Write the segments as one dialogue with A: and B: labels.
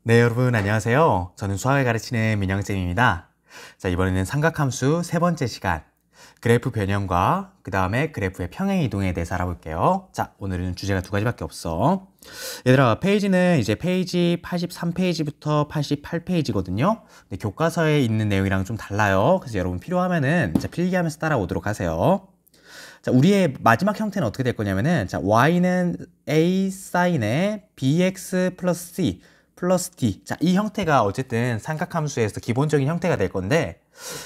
A: 네, 여러분 안녕하세요. 저는 수학을 가르치는 민영쌤입니다. 자, 이번에는 삼각함수 세 번째 시간, 그래프 변형과 그 다음에 그래프의 평행 이동에 대해서 알아볼게요. 자, 오늘은 주제가 두 가지밖에 없어. 얘들아, 페이지는 이제 페이지 83페이지부터 88페이지거든요. 근데 교과서에 있는 내용이랑 좀 달라요. 그래서 여러분 필요하면은 이제 필기하면서 따라오도록 하세요. 자, 우리의 마지막 형태는 어떻게 될 거냐면은, 자, y는 a sin에 bx 플러스 c 플러스 d. 자, 이 형태가 어쨌든 삼각함수에서 기본적인 형태가 될 건데,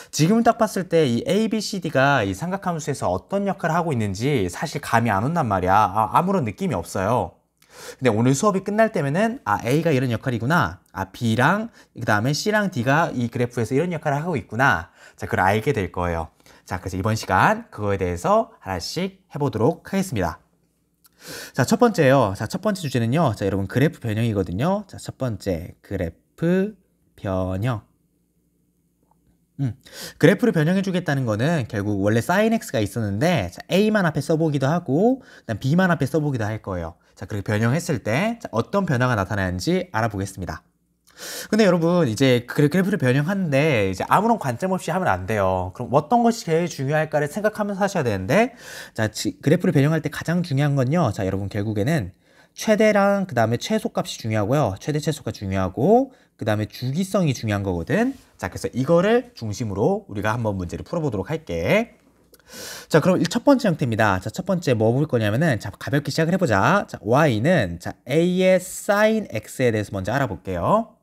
A: 지금 딱 봤을 때 이 a, b, c, d가 이 삼각함수에서 어떤 역할을 하고 있는지 사실 감이 안 온단 말이야. 아무런 느낌이 없어요. 근데 오늘 수업이 끝날 때면은 A가 이런 역할이구나. B랑 그 다음에 C랑 D가 이 그래프에서 이런 역할을 하고 있구나. 자, 그걸 알게 될 거예요. 자, 그래서 이번 시간 그거에 대해서 하나씩 해보도록 하겠습니다. 자, 첫 번째요. 자, 첫 번째 주제는요. 자, 여러분 그래프 변형이거든요. 자, 첫 번째 그래프 변형. 그래프를 변형해 주겠다는 거는 결국 원래 sin x가 있었는데, 자, a만 앞에 써보기도 하고 그다음 b만 앞에 써보기도 할 거예요. 자, 그렇게 변형했을 때 자, 어떤 변화가 나타나는지 알아보겠습니다. 근데 여러분 이제 그래프를 변형하는데 이제 아무런 관점 없이 하면 안 돼요. 그럼 어떤 것이 제일 중요할까를 생각하면서 하셔야 되는데, 자, 그래프를 변형할 때 가장 중요한 건요. 자, 여러분 결국에는 최대랑 그 다음에 최소값이 중요하고요. 최대 최소가 중요하고 그 다음에 주기성이 중요한 거거든. 자, 그래서 이거를 중심으로 우리가 한번 문제를 풀어보도록 할게. 자, 그럼 첫 번째 형태입니다. 자, 첫 번째 뭐 볼 거냐면은, 자, 가볍게 시작을 해보자. 자, y는 자, a의 sin x에 대해서 먼저 알아볼게요.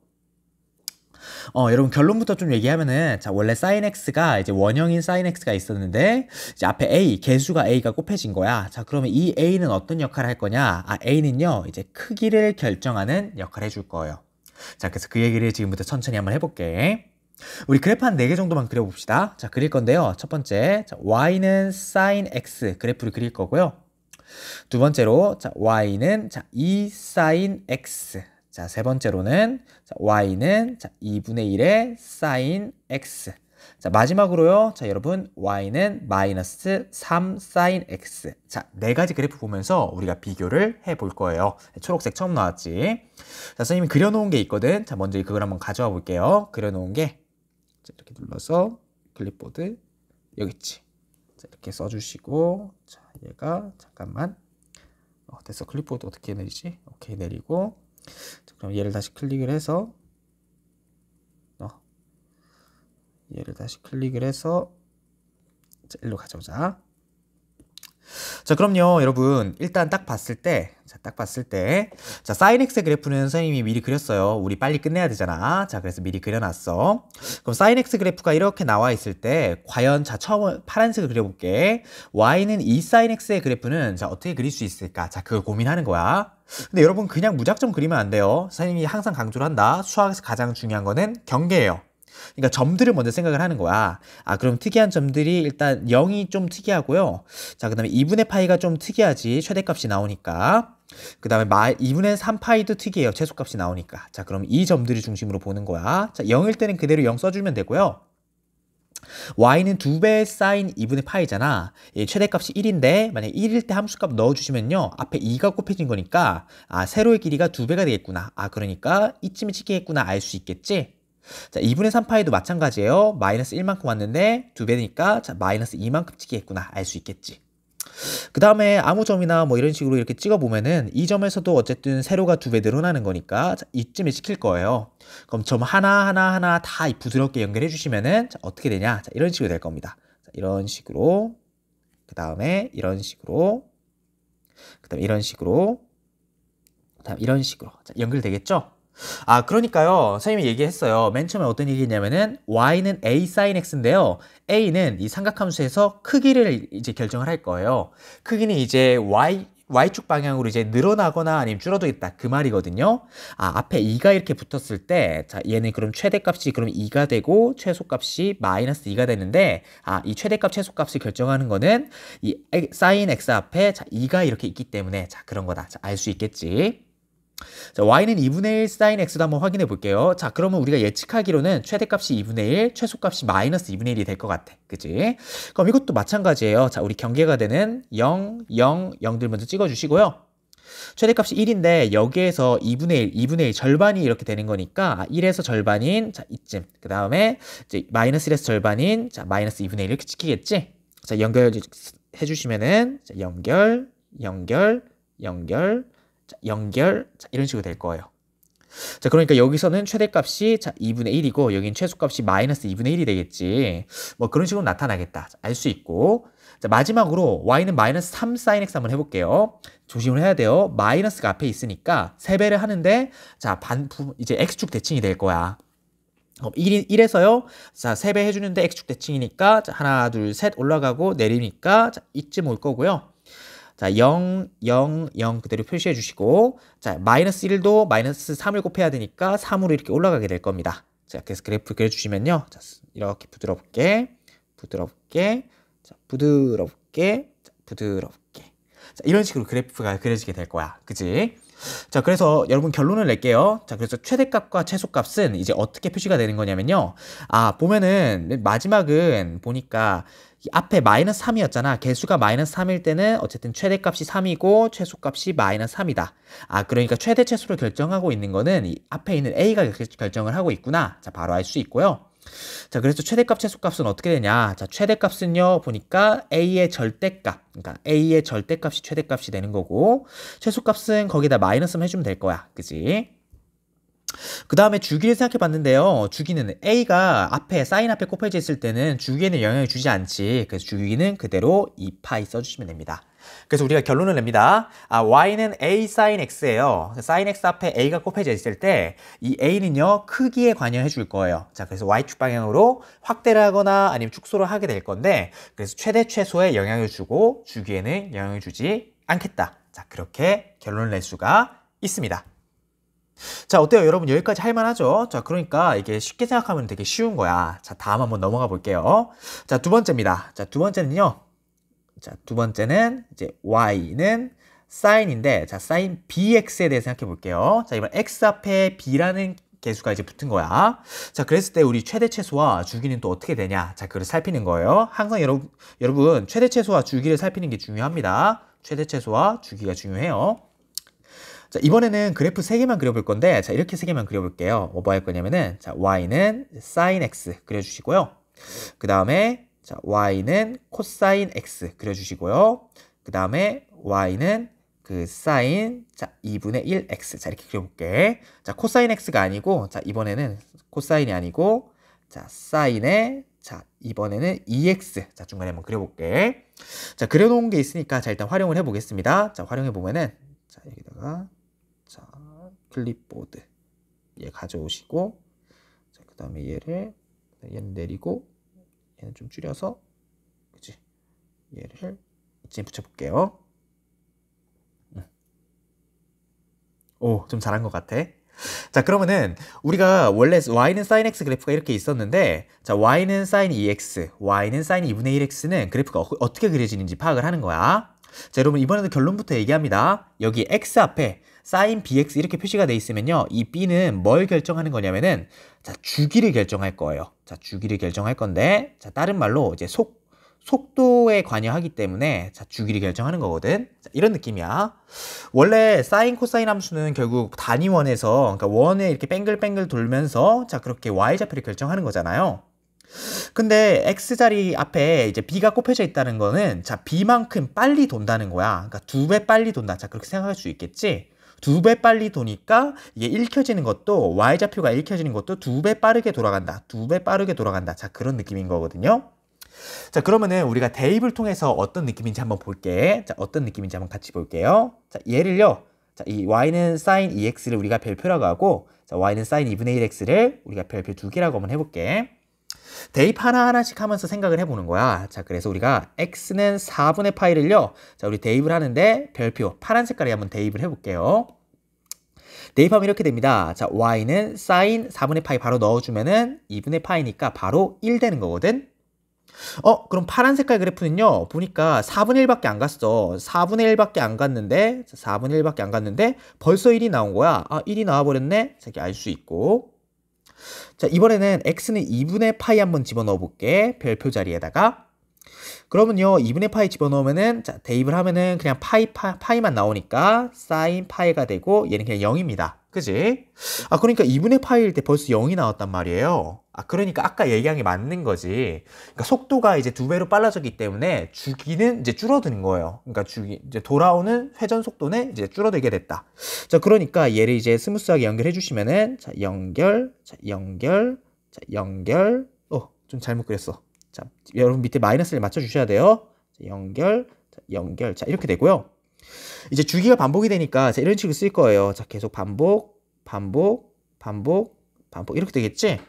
A: 여러분 결론부터 좀 얘기하면은, 자, 원래 sin x가 이제 원형인 sin x가 있었는데, 이제 앞에 a, 개수가 a가 곱해진 거야. 자, 그러면 이 a는 어떤 역할을 할 거냐? a는요, 이제 크기를 결정하는 역할을 해줄 거예요. 자, 그래서 그 얘기를 지금부터 천천히 한번 해볼게. 우리 그래프 한 4개 정도만 그려봅시다. 자, 그릴 건데요. 첫 번째, 자, y는 sin x 그래프를 그릴 거고요. 두 번째로, 자, y는 자, 2 sin x. 자, 세 번째로는 자, y는 자, 2분의 1의 sin x. 자, 마지막으로요. 자, 여러분 y는 마이너스 3 sin x. 자, 네 가지 그래프 보면서 우리가 비교를 해볼 거예요. 초록색 처음 나왔지. 자, 선생님이 그려놓은 게 있거든. 자, 먼저 그걸 한번 가져와 볼게요. 그려놓은 게, 자, 이렇게 눌러서 클립보드 여기 있지. 자, 이렇게 써주시고, 자, 얘가 잠깐만. 됐어. 클립보드 어떻게 내리지? 오케이, 내리고. 자, 그럼 얘를 다시 클릭을 해서, 얘를 다시 클릭을 해서, 자, 일로 가져오자. 자, 그럼요, 여러분. 일단 딱 봤을 때, 자, 자, sin x 그래프는 선생님이 미리 그렸어요. 우리 빨리 끝내야 되잖아. 자, 그래서 미리 그려놨어. 그럼 sin x 그래프가 이렇게 나와 있을 때, 과연, 자, 처음 파란색을 그려볼게. y는 2 sin x의 그래프는, 자, 어떻게 그릴 수 있을까? 자, 그걸 고민하는 거야. 근데 여러분, 그냥 무작정 그리면 안 돼요. 선생님이 항상 강조를 한다. 수학에서 가장 중요한 거는 경계예요. 그러니까 점들을 먼저 생각을 하는 거야. 그럼 특이한 점들이 일단 0이 좀 특이하고요. 자, 그 다음에 2분의 파이가 좀 특이하지. 최대값이 나오니까. 그 다음에 2분의 3파이도 특이해요. 최소값이 나오니까. 자, 그럼 이 점들을 중심으로 보는 거야. 자, 0일 때는 그대로 0 써주면 되고요. y는 2배 sin 2분의 파이잖아. 최대값이 1인데 만약에 1일 때 함수값 넣어주시면요. 앞에 2가 곱해진 거니까 세로의 길이가 2배가 되겠구나. 그러니까 이쯤에 치겠구나 알 수 있겠지? 자, 2분의 3파이도 마찬가지예요. 마이너스 1만큼 왔는데 2배니까 자, 마이너스 2만큼 찍겠구나 알 수 있겠지. 그 다음에 아무 점이나 뭐 이런 식으로 이렇게 찍어보면은 이 점에서도 어쨌든 세로가 2배 늘어나는 거니까 자, 이쯤에 찍힐 거예요. 그럼 점 하나 다 부드럽게 연결해 주시면은 자, 어떻게 되냐? 자, 이런 식으로 될 겁니다. 자, 이런 식으로, 그 다음에 이런 식으로, 그 다음에 이런 식으로, 그 다음에 이런 식으로 자, 연결되겠죠? 그러니까요. 선생님이 얘기했어요. 맨 처음에 어떤 얘기냐면은 y는 a sin x인데요. a는 이 삼각함수에서 크기를 이제 결정을 할 거예요. 크기는 이제 y축 방향으로 이제 늘어나거나 아니면 줄어들겠다 그 말이거든요. 앞에 2가 이렇게 붙었을 때, 자, 얘는 그럼 최대값이 그럼 2가 되고 최소값이 마이너스 2가 되는데, 이 최대값 최소값을 결정하는 거는 이 sin x 앞에 자, 2가 이렇게 있기 때문에 자, 그런 거다. 자, 알 수 있겠지. 자, y는 2분의 1 sin x도 한번 확인해 볼게요. 자, 그러면 우리가 예측하기로는 최대값이 2분의 1, 최소값이 마이너스 2분의 1이 될 것 같아. 그치? 그럼 이것도 마찬가지예요. 자, 우리 경계가 되는 0, 0, 0들 먼저 찍어주시고요. 최대값이 1인데 여기에서 2분의 1 절반이 이렇게 되는 거니까 1에서 절반인 자 이쯤 그 다음에 이제 마이너스 1에서 절반인 자 마이너스 2분의 1 이렇게 찍히겠지? 자 연결해 주시면은 자, 연결 자, 이런 식으로 될 거예요. 자 그러니까 여기서는 최대값이 자 2분의 1이고 여긴 최소값이 마이너스 2분의 1이 되겠지. 뭐 그런 식으로 나타나겠다. 알 수 있고 자 마지막으로 y는 마이너스 3 sin x 한번 해볼게요. 조심을 해야 돼요. 마이너스가 앞에 있으니까 세배를 하는데 자 이제 x축 대칭이 될 거야. 1에서요. 자, 3배 해주는데 x축 대칭이니까 자, 하나, 둘, 셋 올라가고 내리니까 자, 이쯤 올 거고요. 자, 0, 0, 0 그대로 표시해 주시고 자, 마이너스 1도 마이너스 3을 곱해야 되니까 3으로 이렇게 올라가게 될 겁니다. 자, 그래서 그래프 그려주시면요. 자, 이렇게 부드럽게 자, 부드럽게 자, 이런 식으로 그래프가 그려지게 될 거야. 그치? 자, 그래서 여러분 결론을 낼게요. 자, 그래서 최대값과 최소값은 이제 어떻게 표시가 되는 거냐면요. 아, 보면은 마지막은 보니까 이 앞에 마이너스 3이었잖아. 개수가 마이너스 3일 때는 어쨌든 최대값이 3이고 최소값이 마이너스 3이다. 아, 그러니까 최대 최소를 결정하고 있는 거는 이 앞에 있는 A가 결정을 하고 있구나. 자, 바로 알 수 있고요. 자, 그래서 최대값, 최소값은 어떻게 되냐? 자, 최대값은요, 보니까 A의 절대값, 그러니까 A의 절대값이 최대값이 되는 거고, 최소값은 거기다 마이너스만 해주면 될 거야. 그지? 그 다음에 주기를 생각해 봤는데요. 주기는 A가 앞에, 사인 앞에 곱해져 있을 때는 주기에는 영향을 주지 않지. 그래서 주기는 그대로 2파이 써주시면 됩니다. 그래서 우리가 결론을 냅니다. 아, y는 a sin x예요. sin x 앞에 a가 곱해져 있을 때 이 a는요 크기에 관여해 줄 거예요. 자, 그래서 y축 방향으로 확대를 하거나 아니면 축소를 하게 될 건데 그래서 최대 최소에 영향을 주고 주기에는 영향을 주지 않겠다. 자, 그렇게 결론을 낼 수가 있습니다. 자, 어때요? 여러분 여기까지 할만하죠? 자, 그러니까 이게 쉽게 생각하면 되게 쉬운 거야. 자, 다음 한번 넘어가 볼게요. 자, 두 번째입니다. 자, 두 번째는요. 자, 두 번째는 이제 y는 sine인데 자, sin bx에 대해 생각해 볼게요. 자, 이번 x 앞에 b라는 개수가 이제 붙은 거야. 자, 그랬을 때 우리 최대 최소와 주기는 또 어떻게 되냐? 자, 그걸 살피는 거예요. 항상 여러분 최대 최소와 주기를 살피는 게 중요합니다. 최대 최소와 주기가 중요해요. 자, 이번에는 그래프 3개만 그려볼 건데 자, 이렇게 3개만 그려볼게요. 뭐 할 거냐면은 자, y는 sin x 그려주시고요. 그 다음에 자, y는 코사인 x 그려주시고요. 그 다음에 y는 그 사인 자 2분의 1x 자 이렇게 그려볼게. 자, 코사인 x가 아니고 자 이번에는 코사인이 아니고 자 사인에 자 이번에는 2x 자 중간에 한번 그려볼게. 자, 그려놓은 게 있으니까 자 일단 활용을 해보겠습니다. 자, 활용해 보면은 자 여기다가 자 클립보드 얘 가져오시고 자 그 다음에 얘는 내리고 얘는 좀 줄여서 그치 얘를 이쯤 붙여볼게요. 오, 좀 잘한 것 같아. 자, 그러면은 우리가 원래 y는 sin x 그래프가 이렇게 있었는데 자, y는 sin 2x, y는 sin 2분의 1x는 그래프가 어떻게 그려지는지 파악을 하는 거야. 자, 여러분 이번에도 결론부터 얘기합니다. 여기 x 앞에 sin bx 이렇게 표시가 돼 있으면요. 이 b는 뭘 결정하는 거냐면은 자, 주기를 결정할 거예요. 자, 주기를 결정할 건데 자, 다른 말로 이제 속도에 관여하기 때문에 자, 주기를 결정하는 거거든. 자, 이런 느낌이야. 원래 사인 코사인 함수는 결국 단위원에서 그러니까 원에 이렇게 뱅글뱅글 돌면서 자, 그렇게 y좌표를 결정하는 거잖아요. 근데 x자리 앞에 이제 b가 곱해져 있다는 거는 자, b만큼 빨리 돈다는 거야. 그러니까 2배 빨리 돈다. 자, 그렇게 생각할 수 있겠지. 2배 빨리 도니까 이게 읽혀지는 것도 y좌표가 읽혀지는 것도 2배 빠르게 돌아간다. 2배 빠르게 돌아간다. 자, 그런 느낌인 거거든요. 자, 그러면은 우리가 대입을 통해서 어떤 느낌인지 한번 볼게. 자, 어떤 느낌인지 한번 같이 볼게요. 자, 얘를요. 자, 이 y는 sin 2x를 우리가 별표라고 하고 자, y는 sin 2분의 1x를 우리가 별표 2개라고 한번 해볼게. 대입 하나하나씩 하면서 생각을 해보는 거야. 자, 그래서 우리가 x는 4분의 파이를요. 자, 우리 대입을 하는데 별표 파란 색깔에 한번 대입을 해볼게요. 대입하면 이렇게 됩니다. 자, y는 sin 4분의 파이 바로 넣어주면은 2분의 파이니까 바로 1 되는 거거든. 그럼 파란 색깔 그래프는요. 보니까 4분의 1밖에 안 갔어. 4분의 1밖에 안 갔는데 4분의 1밖에 안 갔는데 벌써 1이 나온 거야. 아, 1이 나와버렸네. 자, 이렇게 알 수 있고. 자, 이번에는 x는 2분의 파이 한번 집어넣어 볼게. 별표 자리에다가. 그러면요 2분의 파이 집어넣으면은 자 대입을 하면은 그냥 파이만 나오니까 사인 파이가 되고 얘는 그냥 0입니다. 그지? 아 그러니까 2분의 파이일 때 벌써 0이 나왔단 말이에요. 아 그러니까 아까 얘기한 게 맞는 거지. 그러니까 속도가 이제 2배로 빨라졌기 때문에 주기는 이제 줄어드는 거예요. 그러니까 주기 이제 돌아오는 회전 속도는 이제 줄어들게 됐다. 자 그러니까 얘를 이제 스무스하게 연결해 주시면은 자 연결 좀 잘못 그렸어. 자, 여러분 밑에 마이너스를 맞춰 주셔야 돼요. 자, 연결. 자, 이렇게 되고요. 이제 주기가 반복이 되니까 자, 이런 식으로 쓸 거예요. 자, 계속 반복 이렇게 되겠지?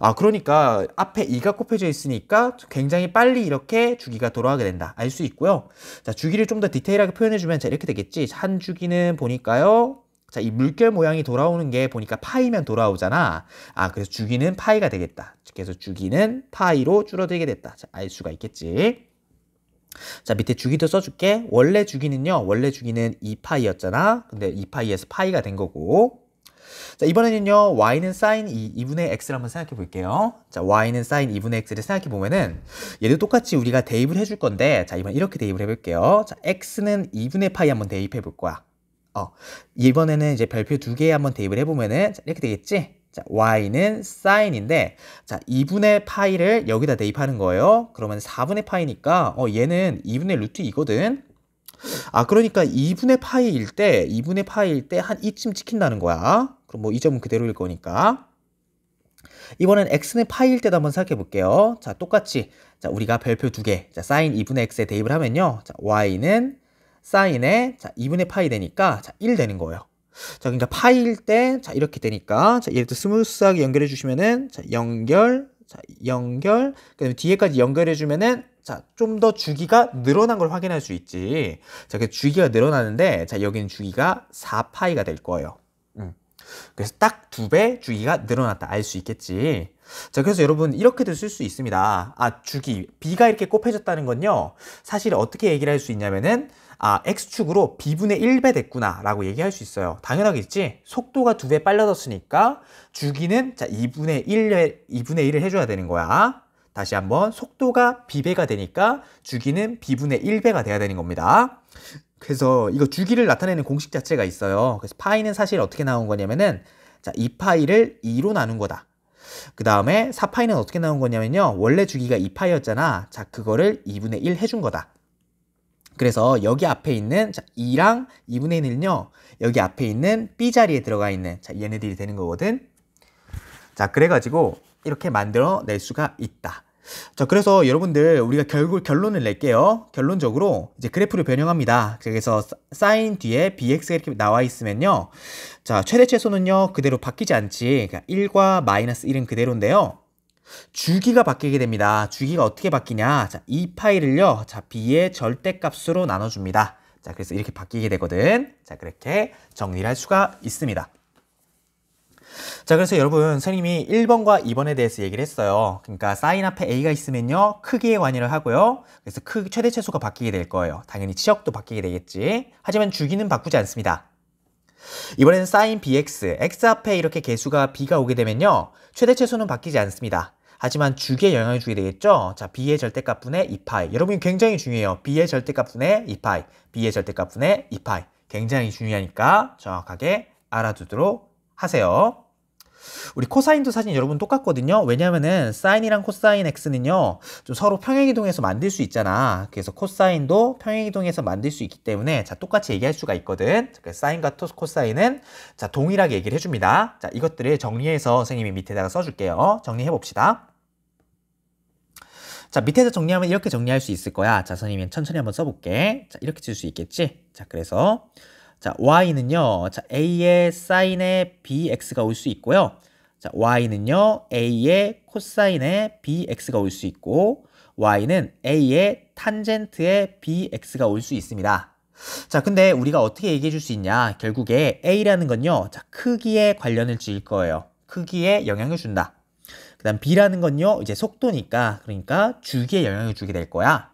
A: 아, 그러니까 앞에 2가 곱해져 있으니까 굉장히 빨리 이렇게 주기가 돌아가게 된다. 알 수 있고요. 자, 주기를 좀 더 디테일하게 표현해 주면 자, 이렇게 되겠지? 한 주기는 보니까요. 자, 이 물결 모양이 돌아오는 게 보니까 파이면 돌아오잖아. 아, 그래서 주기는 파이가 되겠다. 그래서 주기는 파이로 줄어들게 됐다. 자, 알 수가 있겠지. 자, 밑에 주기도 써줄게. 원래 주기는 2파이였잖아. 근데 2파이에서 파이가 된 거고. 자, 이번에는요, y는 sin 2분의 x를 한번 생각해 볼게요. 자, y는 sin 2분의 x를 생각해 보면은, 얘도 똑같이 우리가 대입을 해줄 건데, 자, 이번 이렇게 대입을 해 볼게요. 자, x는 2분의 파이 한번 대입해 볼 거야. 이번에는 이제 별표 2개 한번 대입을 해보면은, 자, 이렇게 되겠지? 자, y는 sine인데, 자, 2분의 파이를 여기다 대입하는 거예요. 그러면 4분의 파이니까, 얘는 2분의 루트 2거든? 아, 그러니까 2분의 파이일 때 한 이쯤 찍힌다는 거야. 그럼 뭐 이 점은 그대로일 거니까. 이번엔 x는 파이일 때도 한번 생각해 볼게요. 자, 똑같이. 자, 우리가 별표 2개. 자, sin 2분의 x에 대입을 하면요. 자, y는 사인에 자 2분의 파이 되니까 자 1 되는 거예요. 자 그러니까 파이일 때 자 이렇게 되니까 자 얘를 또 스무스하게 연결해 주시면은 자 연결 그다음에 뒤에까지 연결해 주면은 자 좀 더 주기가 늘어난 걸 확인할 수 있지. 자 그 주기가 늘어나는데 자 여기는 주기가 4파이가 될 거예요. 그래서 딱 2배 주기가 늘어났다 알 수 있겠지. 자 그래서 여러분 이렇게도 쓸 수 있습니다. 아 주기 b가 이렇게 곱해졌다는 건요 사실 어떻게 얘기를 할 수 있냐면은 아 x축으로 b분의 1배 됐구나 라고 얘기할 수 있어요. 당연하겠지. 속도가 2배 빨라졌으니까 주기는 자 2분의 1을 해줘야 되는 거야. 다시 한번 속도가 b배가 되니까 주기는 b분의 1배가 돼야 되는 겁니다. 그래서 이거 주기를 나타내는 공식 자체가 있어요. 그래서 파이는 사실 어떻게 나온 거냐면은 자 2파이를 2로 나눈 거다. 그 다음에 4파이는 어떻게 나온 거냐면요 원래 주기가 2파이였잖아. 자 그거를 2분의 1 해준 거다. 그래서 여기 앞에 있는 자 2랑 2분의 1은요 여기 앞에 있는 b 자리에 들어가 있는 자 얘네들이 되는 거거든. 자 그래가지고 이렇게 만들어 낼 수가 있다. 자 그래서 여러분들 우리가 결국 결론을 낼게요. 결론적으로 이제 그래프를 변형합니다. 그래서 사인 뒤에 bx가 이렇게 나와 있으면요 자 최대 최소는요 그대로 바뀌지 않지. 그러니까 1과 마이너스 1은 그대로인데요 주기가 바뀌게 됩니다. 주기가 어떻게 바뀌냐? 자, 이 파이를요, 자, b의 절대값으로 나눠줍니다. 자, 그래서 이렇게 바뀌게 되거든. 자, 그렇게 정리를 할 수가 있습니다. 자, 그래서 여러분, 선생님이 1번과 2번에 대해서 얘기를 했어요. 그러니까 사인 앞에 a가 있으면요, 크기에 관여를 하고요. 그래서 최대 최소가 바뀌게 될 거예요. 당연히 치역도 바뀌게 되겠지. 하지만 주기는 바꾸지 않습니다. 이번에는 sin bx, x 앞에 이렇게 개수가 b가 오게 되면요, 최대 최소는 바뀌지 않습니다. 하지만 주기에 영향을 주게 되겠죠. 자, b의 절대값분의 2파이. 여러분 굉장히 중요해요. b의 절대값분의 2파이, b의 절대값분의 2파이. 굉장히 중요하니까 정확하게 알아두도록 하세요. 우리 코사인도 사실 여러분 똑같거든요. 왜냐면은 사인이랑 코사인 x는요 좀 서로 평행이동해서 만들 수 있잖아. 그래서 코사인도 평행이동해서 만들 수 있기 때문에 자 똑같이 얘기할 수가 있거든. 그래서 사인과 코사인은 자 동일하게 얘기를 해줍니다. 자 이것들을 정리해서 선생님이 밑에다가 써줄게요. 정리해 봅시다. 자 밑에서 정리하면 이렇게 정리할 수 있을 거야. 자 선생님이 천천히 한번 써볼게. 자 이렇게 쓸 수 있겠지. 자 그래서 자 y는요 자 a의 사인의 bx가 올 수 있고요. 자 y는요 a의 코사인의 bx가 올 수 있고 y는 a의 탄젠트의 bx가 올 수 있습니다. 자 근데 우리가 어떻게 얘기해 줄 수 있냐. 결국에 a라는 건요 자 크기에 관련을 지을 거예요. 크기에 영향을 준다. 그 다음 b라는 건요 이제 속도니까 그러니까 주기에 영향을 주게 될 거야.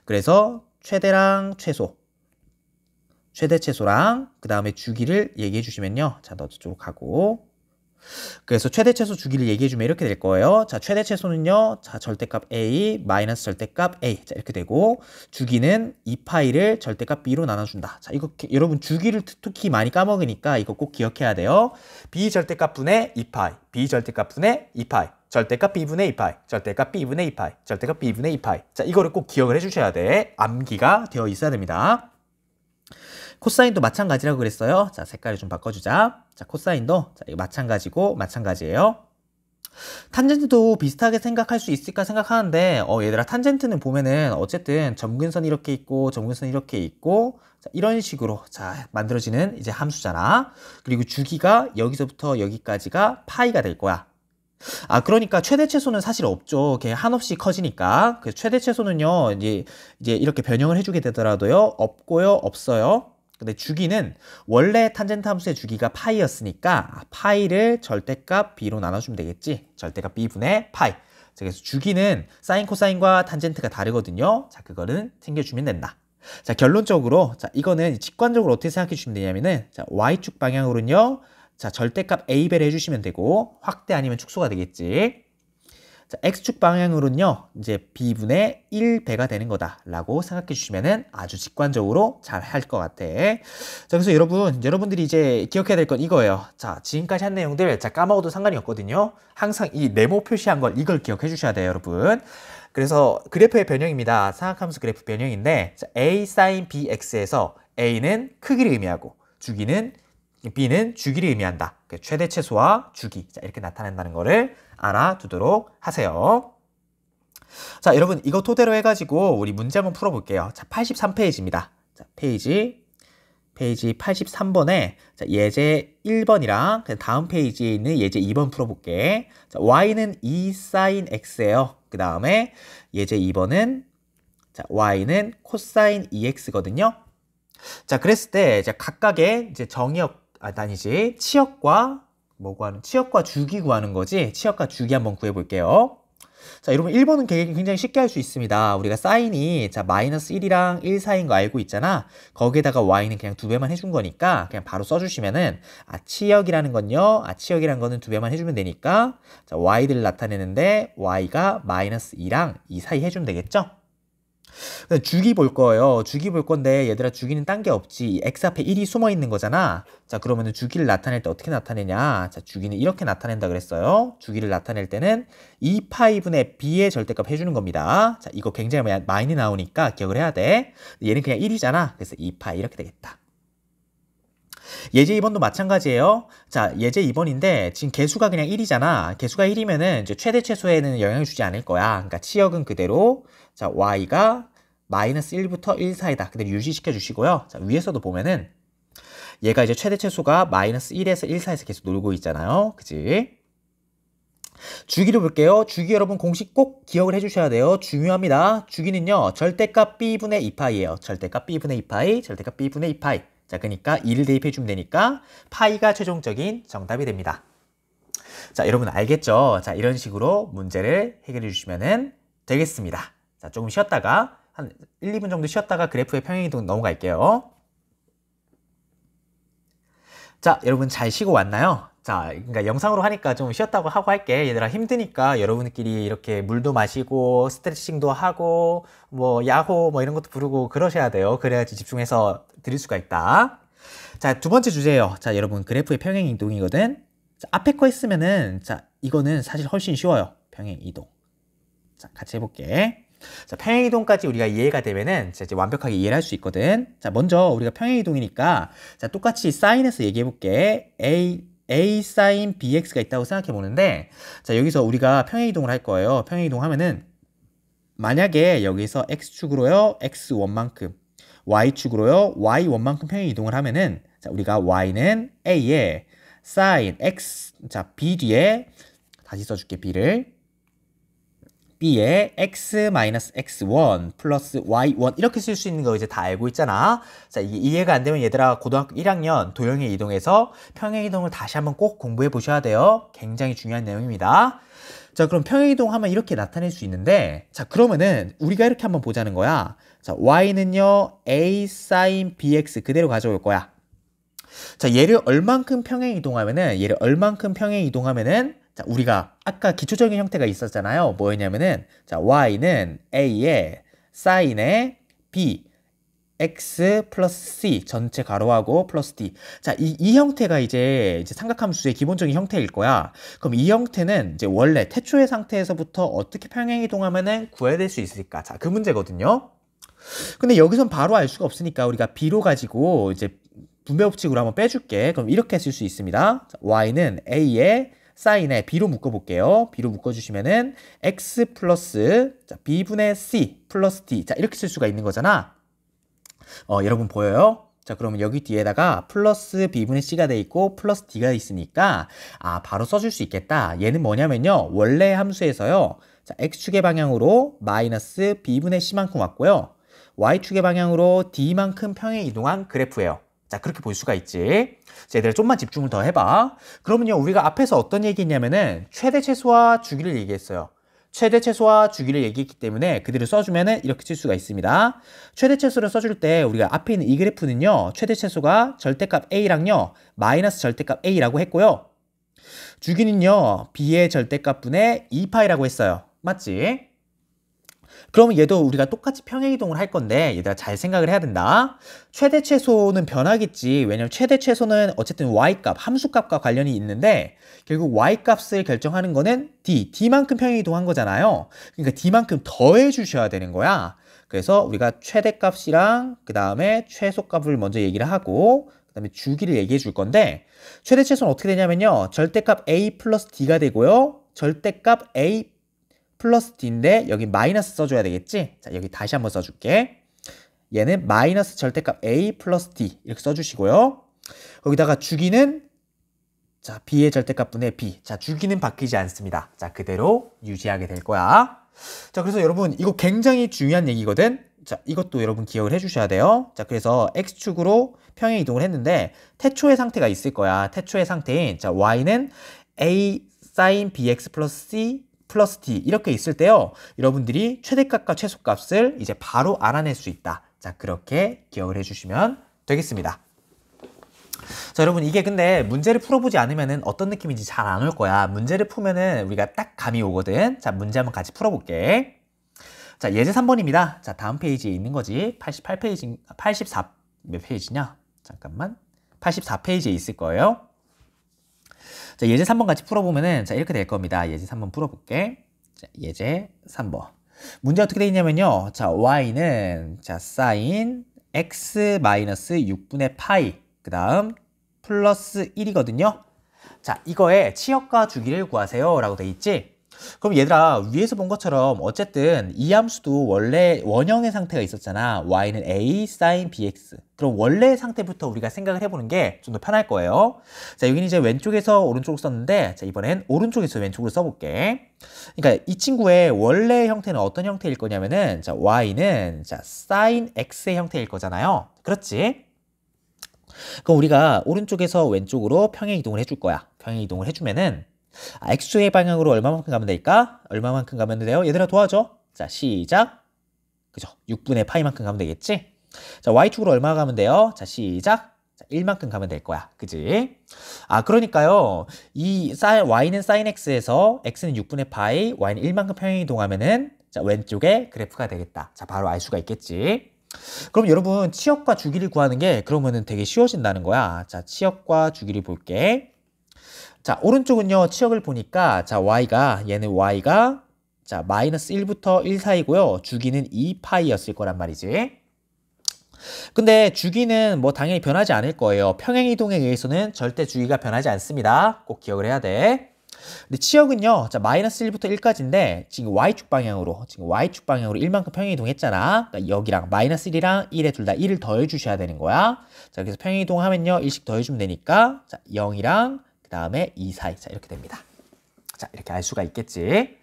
A: 그래서 최대랑 최소 최대 최소랑 그 다음에 주기를 얘기해 주시면요 자 너 저쪽으로 가고 그래서 최대최소 주기를 얘기해주면 이렇게 될 거예요. 자, 최대최소는요. 자, 절대값 A 마이너스 절대값 A. 자, 이렇게 되고 주기는 2파이를 절대값 B로 나눠준다. 자, 이거 여러분 주기를 특히 많이 까먹으니까 이거 꼭 기억해야 돼요. B 절대값 분의 2파이, B 절대값 분의 2파이, 절대값 B분의 2파이, 절대값 B분의 2파이, 절대값 B분의 2파이. 자, 이거를 꼭 기억을 해주셔야 돼. 암기가 되어 있어야 됩니다. 코사인도 마찬가지라고 그랬어요. 자, 색깔을 좀 바꿔주자. 자, 코사인도 자, 이거 마찬가지고 마찬가지예요. 탄젠트도 비슷하게 생각할 수 있을까 생각하는데 얘들아 탄젠트는 보면은 어쨌든 점근선이 이렇게 있고 점근선이 이렇게 있고 자, 이런 식으로 자 만들어지는 이제 함수잖아. 그리고 주기가 여기서부터 여기까지가 파이가 될 거야. 아, 그러니까 최대 최소는 사실 없죠. 걔 한없이 커지니까. 그래서 최대 최소는요, 이제 이렇게 변형을 해주게 되더라도요, 없고요, 없어요. 근데 주기는 원래 탄젠트 함수의 주기가 파이였으니까 파이를 절대값 b로 나눠주면 되겠지. 절대값 b분의 파이. 그래서 주기는 사인 코사인과 탄젠트가 다르거든요. 자, 그거는 챙겨주면 된다. 자, 결론적으로 자 이거는 직관적으로 어떻게 생각해 주시면 되냐면은 자 y축 방향으로는요. 자, 절대값 a배를 해주시면 되고 확대 아니면 축소가 되겠지. 자, x축 방향으로는요. 이제 b분의 1배가 되는 거다라고 생각해 주시면은 아주 직관적으로 잘 할 것 같아. 자, 그래서 여러분들이 이제 기억해야 될 건 이거예요. 자, 지금까지 한 내용들 자 까먹어도 상관이 없거든요. 항상 이 네모 표시한 걸 이걸 기억해 주셔야 돼요, 여러분. 그래서 그래프의 변형입니다. 사각함수 그래프 변형인데 자, a sin bx에서 a는 크기를 의미하고 b는 주기를 의미한다. 최대 최소와 주기 자, 이렇게 나타낸다는 거를 알아두도록 하세요. 자, 여러분 이거 토대로 해가지고 우리 문제 한번 풀어볼게요. 자, 83페이지입니다. 자, 페이지 83번에 자, 예제 1번이랑 다음 페이지에 있는 예제 2번 풀어볼게. 자, y는 2 sin x예요. 그 다음에 예제 2번은 자, y는 코사인 2x거든요. 자, 그랬을 때 이제 각각의 이제 치역과 치역과 주기 구하는 거지. 치역과 주기 한번 구해볼게요. 자, 여러분 1번은 굉장히 쉽게 할 수 있습니다. 우리가 사인이 자 마이너스 1이랑 1 사이인 거 알고 있잖아. 거기에다가 y는 그냥 2배만 해준 거니까 그냥 바로 써주시면은 치역이라는 건요. 치역이라는 거는 2배만 해주면 되니까 자 y들을 나타내는데 y가 마이너스 2랑 2 사이 해주면 되겠죠? 주기 볼 거예요. 주기 볼 건데 얘들아 주기는 딴 게 없지. x 앞에 1이 숨어 있는 거잖아. 자, 그러면은 주기를 나타낼 때 어떻게 나타내냐? 자, 주기는 이렇게 나타낸다 그랬어요. 주기를 나타낼 때는 2파이분의 b의 절대값 해주는 겁니다. 자, 이거 굉장히 많이 나오니까 기억을 해야 돼. 얘는 그냥 1이잖아. 그래서 2파이 이렇게 되겠다. 예제 2번도 마찬가지예요. 자, 예제 2번인데 지금 개수가 그냥 1이잖아. 개수가 1이면은 이제 최대 최소에는 영향을 주지 않을 거야. 그러니까 치역은 그대로 자, y가 마이너스 1부터 1 사이다. 그대로 유지시켜 주시고요. 자, 위에서도 보면은 얘가 이제 최대 최소가 마이너스 1에서 1 사이에서 계속 놀고 있잖아요. 그치? 주기를 볼게요. 주기 여러분 공식 꼭 기억을 해주셔야 돼요. 중요합니다. 주기는요. 절대값 b분의 2파이예요. 절대값 b분의 2파이, 절대값 b분의 2파이. 자, 그러니까 2를 대입해주면 되니까 파이가 최종적인 정답이 됩니다. 자, 여러분 알겠죠? 자, 이런 식으로 문제를 해결해 주시면 되겠습니다. 자, 조금 쉬었다가 한 1, 2분 정도 쉬었다가 그래프의 평행이동 넘어갈게요. 자, 여러분 잘 쉬고 왔나요? 자, 그러니까 영상으로 하니까 좀 쉬었다고 하고 할게. 얘들아 힘드니까 여러분들끼리 이렇게 물도 마시고 스트레칭도 하고 뭐 야호 뭐 이런 것도 부르고 그러셔야 돼요. 그래야지 집중해서 들을 수가 있다. 자, 두 번째 주제예요. 자, 여러분 그래프의 평행이동이거든. 자, 앞에 거 했으면은 자, 이거는 사실 훨씬 쉬워요. 평행이동. 자, 같이 해볼게. 자, 평행이동까지 우리가 이해가 되면은 이제 완벽하게 이해를 할 수 있거든. 자, 먼저 우리가 평행이동이니까 자, 똑같이 사인에서 얘기해 볼게. A sin bx가 있다고 생각해 보는데 자, 여기서 우리가 평행이동을 할 거예요. 평행이동 하면은 만약에 여기서 x축으로요. x1만큼 y축으로요. y1만큼 평행이동을 하면은 자, 우리가 y는 a에 sin x 자, b 뒤에 다시 써줄게. b를 b에 x-x1 플러스 y1 이렇게 쓸 수 있는 거 이제 다 알고 있잖아. 자, 이게 이해가 안 되면 얘들아 고등학교 1학년 도형의 이동에서 평행이동을 다시 한번 꼭 공부해 보셔야 돼요. 굉장히 중요한 내용입니다. 자, 그럼 평행이동 하면 이렇게 나타낼 수 있는데 자, 그러면은 우리가 이렇게 한번 보자는 거야. 자, y는요 a sin bx 그대로 가져올 거야. 자, 얘를 얼만큼 평행 이동하면은 자, 우리가 아까 기초적인 형태가 있었잖아요. 뭐였냐면은 자, y는 a에 사인에 b x 플러스 c 전체 가로하고 플러스 d. 자, 이 형태가 이제 삼각함수의 기본적인 형태일 거야. 그럼 이 형태는 이제 원래 태초의 상태에서부터 어떻게 평행 이동하면은 구해낼 수 있을까? 자, 그 문제거든요. 근데 여기선 바로 알 수가 없으니까 우리가 b로 가지고 이제 분배 법칙으로 한번 빼줄게. 그럼 이렇게 쓸 수 있습니다. 자, y는 a에 사인에 b로 묶어볼게요. b로 묶어주시면은 x 플러스 자, b분의 c 플러스 d. 자, 이렇게 쓸 수가 있는 거잖아. 여러분 보여요? 자, 그러면 여기 뒤에다가 플러스 b분의 c가 돼 있고 플러스 d가 있으니까 바로 써줄 수 있겠다. 얘는 뭐냐면요. 원래 함수에서요. 자, x축의 방향으로 마이너스 b분의 c만큼 왔고요. y축의 방향으로 d만큼 평행 이동한 그래프예요. 자, 그렇게 볼 수가 있지. 자, 얘들아 좀만 집중을 더 해봐. 그러면요, 우리가 앞에서 어떤 얘기했냐면은 최대 최소와 주기를 얘기했어요. 최대 최소와 주기를 얘기했기 때문에 그대로 써주면은 이렇게 칠 수가 있습니다. 최대 최소를 써줄 때 우리가 앞에 있는 이 그래프는요, 최대 최소가 절대값 a랑요, 마이너스 절대값 a라고 했고요. 주기는요, b의 절대값분의 2파이라고 했어요. 맞지? 그러면 얘도 우리가 똑같이 평행이동을 할 건데 얘들아 잘 생각을 해야 된다. 최대 최소는 변하겠지. 왜냐면 최대 최소는 어쨌든 y값, 함수값과 관련이 있는데 결국 y값을 결정하는 거는 d만큼 평행이동한 거잖아요. 그러니까 d만큼 더해 주셔야 되는 거야. 그래서 우리가 최대값이랑 그 다음에 최소값을 먼저 얘기를 하고 그 다음에 주기를 얘기해 줄 건데 최대 최소는 어떻게 되냐면요. 절대값 a 플러스 d가 되고요. 절대값 a 플러스 d인데 여기 마이너스 써줘야 되겠지? 자, 여기 다시 한번 써줄게. 얘는 마이너스 절대값 a 플러스 d 이렇게 써주시고요. 거기다가 주기는 자, b의 절대값분의 b. 자, 주기는 바뀌지 않습니다. 자, 그대로 유지하게 될 거야. 자, 그래서 여러분 이거 굉장히 중요한 얘기거든. 자, 이것도 여러분 기억을 해주셔야 돼요. 자, 그래서 x축으로 평행 이동을 했는데 태초의 상태가 있을 거야. 태초의 상태인 자, y는 a sin bx 플러스 c 플러스 d 이렇게 있을 때요. 여러분들이 최대값과 최소값을 이제 바로 알아낼 수 있다. 자, 그렇게 기억을 해주시면 되겠습니다. 자, 여러분 이게 근데 문제를 풀어보지 않으면은 어떤 느낌인지 잘 안 올 거야. 문제를 풀면은 우리가 딱 감이 오거든. 자, 문제 한번 같이 풀어볼게. 자, 예제 3번입니다. 자, 다음 페이지에 있는 거지. 88페이지, 84, 몇 페이지냐? 잠깐만. 84페이지에 있을 거예요. 자, 예제 3번 같이 풀어보면은 자, 이렇게 될 겁니다. 예제 3번 풀어볼게. 자, 예제 3번. 문제 어떻게 되어 있냐면요. 자, y는 자, sin x 마이너스 6분의 파이 그 다음 플러스 1이거든요. 자, 이거에 치역과 주기를 구하세요 라고 돼 있지. 그럼 얘들아 위에서 본 것처럼 어쨌든 이 함수도 원래 원형의 상태가 있었잖아. y는 a sin bx. 그럼 원래의 상태부터 우리가 생각을 해보는 게 좀 더 편할 거예요. 자, 여기는 이제 왼쪽에서 오른쪽으로 썼는데 자, 이번엔 오른쪽에서 왼쪽으로 써볼게. 그러니까 이 친구의 원래 형태는 어떤 형태일 거냐면은 자, y는 자, sin x의 형태일 거잖아요. 그렇지? 그럼 우리가 오른쪽에서 왼쪽으로 평행 이동을 해줄 거야. 평행 이동을 해주면은 x축의 방향으로 얼마만큼 가면 될까? 얼마만큼 가면 돼요? 얘들아 도와줘. 자, 시작. 그죠? 6분의 파이만큼 가면 되겠지? 자, y축으로 얼마 가면 돼요? 자, 시작. 자, 1만큼 가면 될 거야. 그지? 그러니까요. y는 sin x에서 x는 6분의 파이, y는 1만큼 평행 이동하면은 자, 왼쪽에 그래프가 되겠다. 자, 바로 알 수가 있겠지? 그럼 여러분 치역과 주기를 구하는 게 그러면은 되게 쉬워진다는 거야. 자, 치역과 주기를 볼게. 자, 오른쪽은요, 치역을 보니까, 자, 얘는 y가, 자, 마이너스 1부터 1 사이고요. 주기는 2파이였을 거란 말이지. 근데 주기는 뭐 당연히 변하지 않을 거예요. 평행이동에 의해서는 절대 주기가 변하지 않습니다. 꼭 기억을 해야 돼. 근데 치역은요, 자, 마이너스 1부터 1까지인데, 지금 y축 방향으로 1만큼 평행이동했잖아. 그러니까 여기랑 마이너스 1이랑 1에 둘 다 1을 더해주셔야 되는 거야. 자, 그래서 평행이동하면요, 1씩 더해주면 되니까, 자, 0이랑, 그 다음에 2 사이. 자, 이렇게 됩니다. 자, 이렇게 알 수가 있겠지.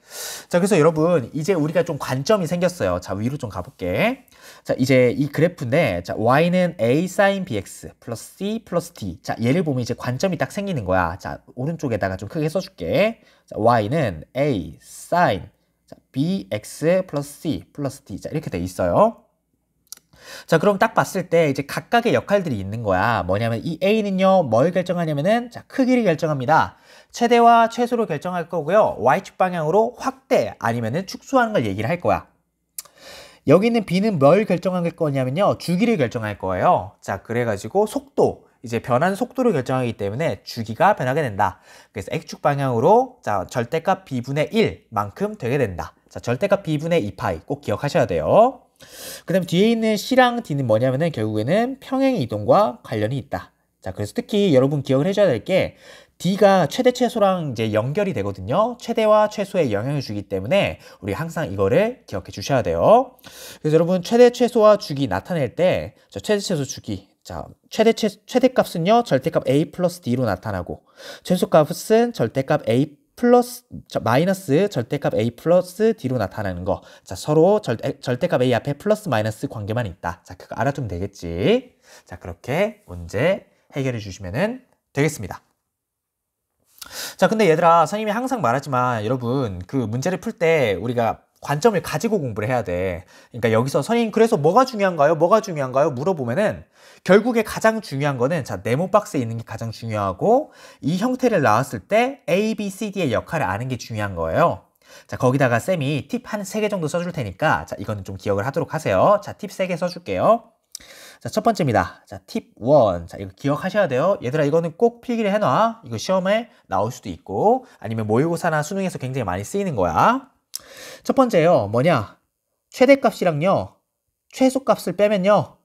A: 자, 그래서 여러분, 이제 우리가 좀 관점이 생겼어요. 자, 위로 좀 가볼게. 자, 이제 이 그래프인데, 자, y는 a sin bx 플러스 c 플러스 d. 자, 얘를 보면 이제 관점이 딱 생기는 거야. 자, 오른쪽에다가 좀 크게 써줄게. 자, y는 a sin 자, bx 플러스 c 플러스 d. 자, 이렇게 돼 있어요. 자, 그럼 딱 봤을 때 이제 각각의 역할들이 있는 거야. 뭐냐면 이 A는요, 뭘 결정하냐면은 자, 크기를 결정합니다. 최대와 최소를 결정할 거고요. Y축 방향으로 확대 아니면은 축소하는 걸 얘기를 할 거야. 여기 있는 B는 뭘 결정할 거냐면요, 주기를 결정할 거예요. 자, 그래가지고 속도, 이제 변하는 속도를 결정하기 때문에 주기가 변하게 된다. 그래서 X축 방향으로 자, 절대값 B분의 1만큼 되게 된다. 자, 절대값 B분의 2파이 꼭 기억하셔야 돼요. 그 다음 뒤에 있는 C랑 D는 뭐냐면은 결국에는 평행 이동과 관련이 있다. 자, 그래서 특히 여러분 기억을 해줘야 될 게 D가 최대 최소랑 이제 연결이 되거든요. 최대와 최소에 영향을 주기 때문에 우리 항상 이거를 기억해 주셔야 돼요. 그래서 여러분 최대 최소와 주기 나타낼 때 최대 최소 주기, 자, 최대값은요 절대값 A 플러스 D로 나타나고 최소값은 절대값 A 플러스 마이너스 절대값 A 플러스 D로 나타나는 거. 자, 서로 절대값 A 앞에 플러스 마이너스 관계만 있다. 자, 그거 알아두면 되겠지. 자, 그렇게 문제 해결해 주시면 되겠습니다. 자, 근데 얘들아, 선생님이 항상 말하지만 여러분 그 문제를 풀 때 우리가 관점을 가지고 공부를 해야 돼. 그러니까 여기서 선생님 그래서 뭐가 중요한가요? 뭐가 중요한가요? 물어보면은 결국에 가장 중요한 거는 자, 네모 박스에 있는 게 가장 중요하고 이 형태를 나왔을 때 A, B, C, D의 역할을 아는 게 중요한 거예요. 자, 거기다가 쌤이 팁 한 3개 정도 써줄 테니까 자, 이거는 좀 기억을 하도록 하세요. 자, 팁 3개 써줄게요. 자, 첫 번째입니다. 자, 팁 1. 자, 이거 기억하셔야 돼요. 얘들아, 이거는 꼭 필기를 해놔. 이거 시험에 나올 수도 있고, 아니면 모의고사나 수능에서 굉장히 많이 쓰이는 거야. 첫 번째요. 뭐냐? 최대값이랑요, 최소값을 빼면요,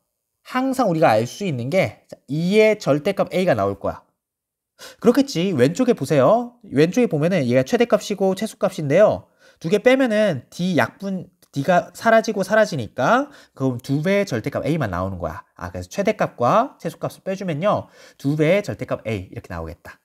A: 항상 우리가 알 수 있는 게 2의 절대값 A가 나올 거야. 그렇겠지. 왼쪽에 보세요. 왼쪽에 보면은 얘가 최대값이고 최소값인데요. 두 개 빼면은 D가 사라지고 사라지니까 그럼 2배의 절대값 A만 나오는 거야. 아, 그래서 최대값과 최소값을 빼주면요 2배의 절대값 A 이렇게 나오겠다.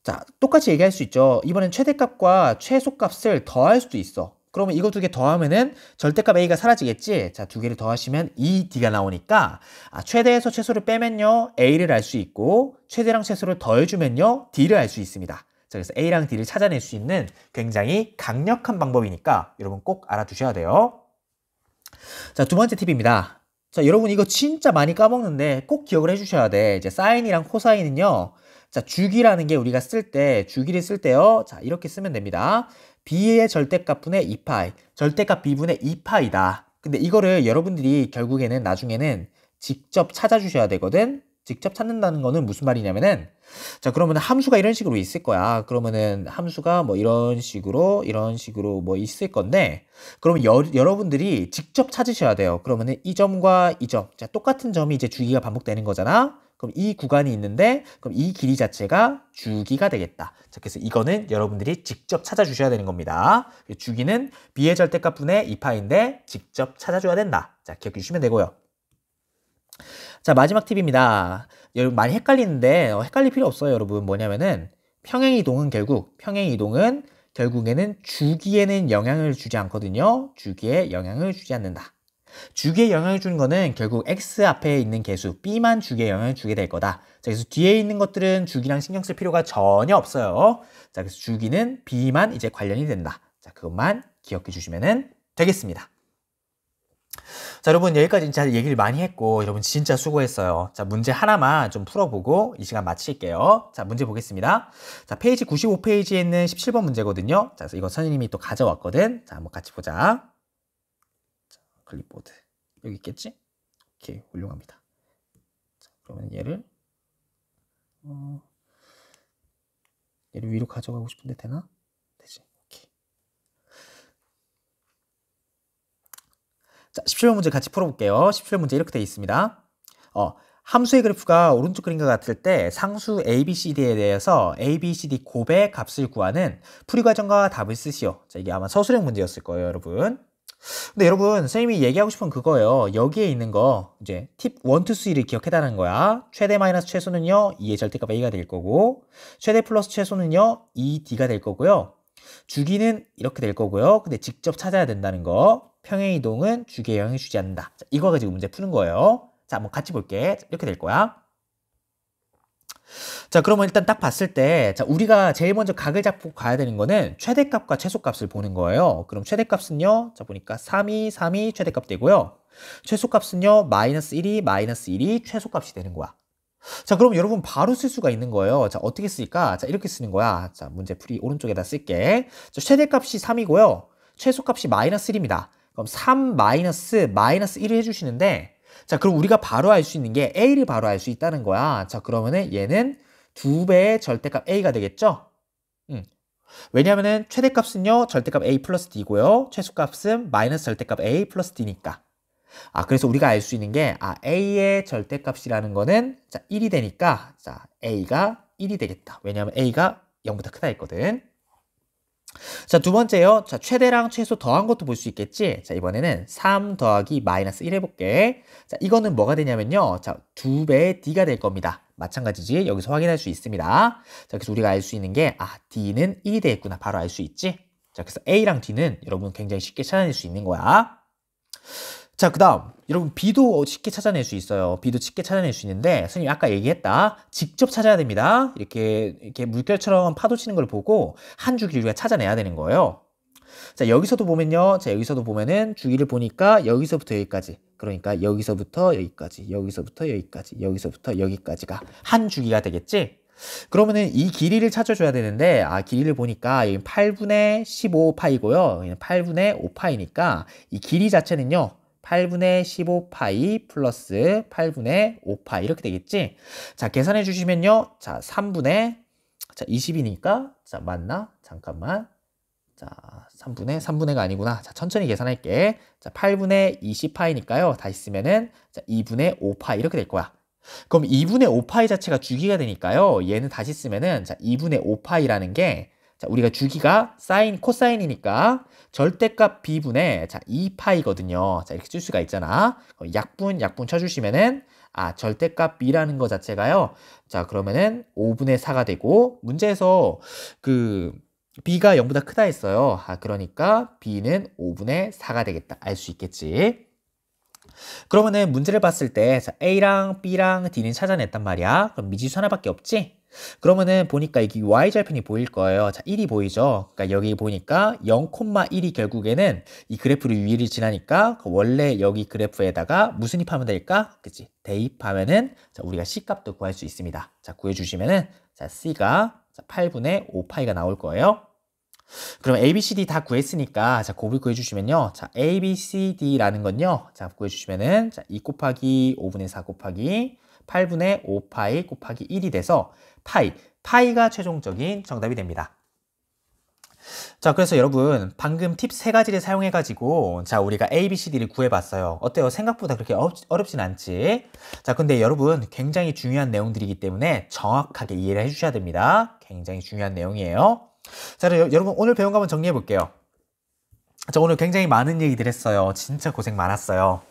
A: 자, 똑같이 얘기할 수 있죠. 이번엔 최대값과 최소값을 더할 수도 있어. 그러면 이거 두 개 더하면은 절대값 A가 사라지겠지. 자, 두 개를 더하시면 2D가 나오니까 최대에서 최소를 빼면요 A를 알 수 있고 최대랑 최소를 더해주면요 D를 알 수 있습니다. 자, 그래서 A랑 D를 찾아낼 수 있는 굉장히 강력한 방법이니까 여러분 꼭 알아두셔야 돼요. 자, 두 번째 팁입니다. 자, 여러분 이거 진짜 많이 까먹는데 꼭 기억을 해주셔야 돼. 이제 사인이랑 코사인은요. 자, 주기라는 게 우리가 주기를 쓸 때요. 자, 이렇게 쓰면 됩니다. B의 절대값분의 2파이, 절대값 B분의 2파이다. 근데 이거를 여러분들이 결국에는 나중에는 직접 찾아주셔야 되거든. 직접 찾는다는 거는 무슨 말이냐면은 자, 그러면 함수가 이런 식으로 있을 거야. 그러면은 함수가 뭐 이런 식으로 뭐 있을 건데 그러면 여러분들이 직접 찾으셔야 돼요. 그러면은 이 점과 이 점, 자, 똑같은 점이 이제 주기가 반복되는 거잖아. 그럼 이 구간이 있는데 그럼 이 길이 자체가 주기가 되겠다. 자, 그래서 이거는 여러분들이 직접 찾아주셔야 되는 겁니다. 주기는 B의 절대값분의 2파인데 직접 찾아줘야 된다. 자, 기억해 주시면 되고요. 자, 마지막 팁입니다. 여러분 많이 헷갈리는데 헷갈릴 필요 없어요. 여러분 뭐냐면은 평행이동은 결국에는 주기에는 영향을 주지 않거든요. 주기에 영향을 주지 않는다. 주기에 영향을 주는 거는 결국 X 앞에 있는 개수 B만 주기에 영향을 주게 될 거다. 자, 그래서 뒤에 있는 것들은 주기랑 신경 쓸 필요가 전혀 없어요. 자, 그래서 주기는 B만 이제 관련이 된다. 자, 그것만 기억해 주시면 되겠습니다. 자, 여러분 여기까지 진짜 얘기를 많이 했고 여러분 진짜 수고했어요. 자, 문제 하나만 좀 풀어보고 이 시간 마칠게요. 자, 문제 보겠습니다. 자, 페이지 95페이지에 있는 17번 문제거든요. 자, 그래서 이거 선생님이 또 가져왔거든. 자, 한번 같이 보자. 자, 클립보드 여기 있겠지? 오케이, 훌륭합니다. 자, 그러면 얘를 위로 가져가고 싶은데 되나? 되지. 오케이. 자, 17번 문제 같이 풀어볼게요. 17번 문제 이렇게 되어 있습니다. 함수의 그래프가 오른쪽 그림과 같을 때 상수 ABCD에 대해서 ABCD 곱의 값을 구하는 풀이 과정과 답을 쓰시오. 자, 이게 아마 서술형 문제였을 거예요, 여러분. 근데 여러분, 선생님이 얘기하고 싶은 그거예요. 여기에 있는 거, 이제 팁 1, 2, 3를 기억해달라는 거야. 최대 마이너스 최소는요, 2의 절대값 A가 될 거고, 최대 플러스 최소는요, 2D가 될 거고요. 주기는 이렇게 될 거고요. 근데 직접 찾아야 된다는 거. 평행이동은 주기에 영향을 주지 않는다. 자, 이거 가지고 문제 푸는 거예요. 자, 한번 같이 볼게. 이렇게 될 거야. 자, 그러면 일단 딱 봤을 때, 자, 우리가 제일 먼저 각을 잡고 가야 되는 거는 최대값과 최소값을 보는 거예요. 그럼 최대값은요, 자, 보니까 3이 최대값 되고요. 최소값은요, 마이너스 1이 마이너스 1이 최소값이 되는 거야. 자, 그럼 여러분 바로 쓸 수가 있는 거예요. 자, 어떻게 쓸까? 자, 이렇게 쓰는 거야. 자, 문제풀이 오른쪽에다 쓸게. 자, 최대값이 3이고요. 최소값이 마이너스 1입니다. 그럼 3 마이너스 1을 해주시는데, 자, 그럼 우리가 바로 알 수 있는 게 A를 바로 알 수 있다는 거야. 자, 그러면은 얘는 2배의 절대값 A가 되겠죠? 왜냐면은 최대값은요, 절대값 A 플러스 D고요. 최소값은 마이너스 절대값 A 플러스 D니까. 그래서 우리가 알 수 있는 게, A의 절대값이라는 거는, 자, 1이 되니까, 자, A가 1이 되겠다. 왜냐하면 A가 0보다 크다 했거든. 자, 두 번째요. 자, 최대랑 최소 더한 것도 볼 수 있겠지? 자, 이번에는 3 더하기 마이너스 1 해볼게. 자, 이거는 뭐가 되냐면요. 자, 2배의 D가 될 겁니다. 마찬가지지? 여기서 확인할 수 있습니다. 자, 그래서 우리가 알 수 있는 게, D는 1이 되겠구나. 바로 알 수 있지? 자, 그래서 A랑 D는 여러분 굉장히 쉽게 찾아낼 수 있는 거야. 자, 그 다음 여러분 B도 쉽게 찾아낼 수 있어요. B도 쉽게 찾아낼 수 있는데 선생님이 아까 얘기했다. 직접 찾아야 됩니다. 이렇게 물결처럼 파도 치는 걸 보고 한 주기를 우리가 찾아내야 되는 거예요. 자, 여기서도 보면요. 자, 여기서도 보면은 주기를 보니까 여기서부터 여기까지. 그러니까 여기서부터 여기까지, 여기서부터 여기까지, 여기서부터 여기까지가 한 주기가 되겠지? 그러면은 이 길이를 찾아줘야 되는데, 길이를 보니까 여기 8분의 15파이고요. 여기는 8분의 5파이니까 이 길이 자체는요. 8분의 15파이 플러스 8분의 5파이 이렇게 되겠지? 자, 계산해 주시면요. 자, 3분의 20이니까 자, 맞나? 잠깐만. 자, 3분의가 아니구나. 자, 천천히 계산할게. 자, 8분의 20파이니까요. 다시 쓰면은 자, 2분의 5파이 이렇게 될 거야. 그럼 2분의 5파이 자체가 주기가 되니까요. 얘는 다시 쓰면은 자, 2분의 5파이라는 게 자, 우리가 주기가 코사인이니까 절대값 B분의 자, 2파이거든요. 자, 이렇게 쓸 수가 있잖아. 약분 쳐주시면은 절대값 B라는 거 자체가요. 자, 그러면은 5분의 4가 되고 문제에서 그 B가 0보다 크다 했어요. 그러니까 B는 5분의 4가 되겠다. 알 수 있겠지. 그러면은 문제를 봤을 때 자, A랑 B랑 D는 찾아냈단 말이야. 그럼 미지수 하나밖에 없지? 그러면은 보니까 이게 y절편이 보일 거예요. 자, 1이 보이죠? 그러니까 여기 보니까 0,1이 결국에는 이 그래프를 위를 지나니까 원래 여기 그래프에다가 무슨 입하면 될까? 그치? 대입하면은 자, 우리가 C값도 구할 수 있습니다. 자, 구해주시면은 자, C가 8분의 5파이가 나올 거예요. 그럼 A, B, C, D 다 구했으니까 자, 곱을 구해주시면요. 자, A, B, C, D라는 건요. 자, 구해주시면은 자, 2 곱하기 5분의 4 곱하기 8분의 5파이 곱하기 1이 돼서 파이가 최종적인 정답이 됩니다. 자, 그래서 여러분 방금 팁 3가지를 사용해가지고 자, 우리가 A, B, C, D를 구해봤어요. 어때요? 생각보다 그렇게 어렵진 않지? 자, 근데 여러분 굉장히 중요한 내용들이기 때문에 정확하게 이해를 해주셔야 됩니다. 굉장히 중요한 내용이에요. 자, 여러분 오늘 배운 거 한번 정리해 볼게요. 자, 오늘 굉장히 많은 얘기들 했어요. 진짜 고생 많았어요.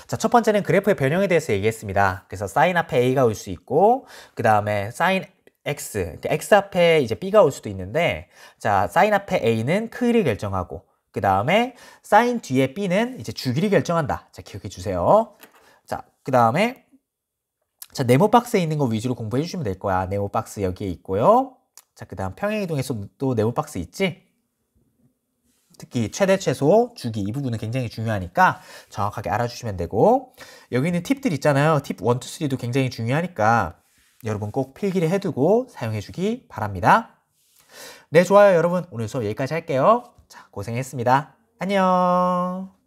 A: 자, 첫 번째는 그래프의 변형에 대해서 얘기했습니다. 그래서 사인 앞에 A가 올 수 있고 그 다음에 사인 X, X 앞에 이제 B가 올 수도 있는데 자, 사인 앞에 A는 크기를 결정하고 그 다음에 사인 뒤에 B는 이제 주기를 결정한다. 자, 기억해 주세요. 자, 그 다음에 자, 네모 박스에 있는 거 위주로 공부해 주시면 될 거야. 네모 박스 여기에 있고요. 자, 그 다음 평행이동에서 또 네모 박스 있지? 특히 최대, 최소, 주기 이 부분은 굉장히 중요하니까 정확하게 알아주시면 되고 여기 있는 팁들 있잖아요. 팁 1, 2, 3도 굉장히 중요하니까 여러분 꼭 필기를 해두고 사용해주기 바랍니다. 네, 좋아요. 여러분 오늘 수업 여기까지 할게요. 자, 고생했습니다. 안녕.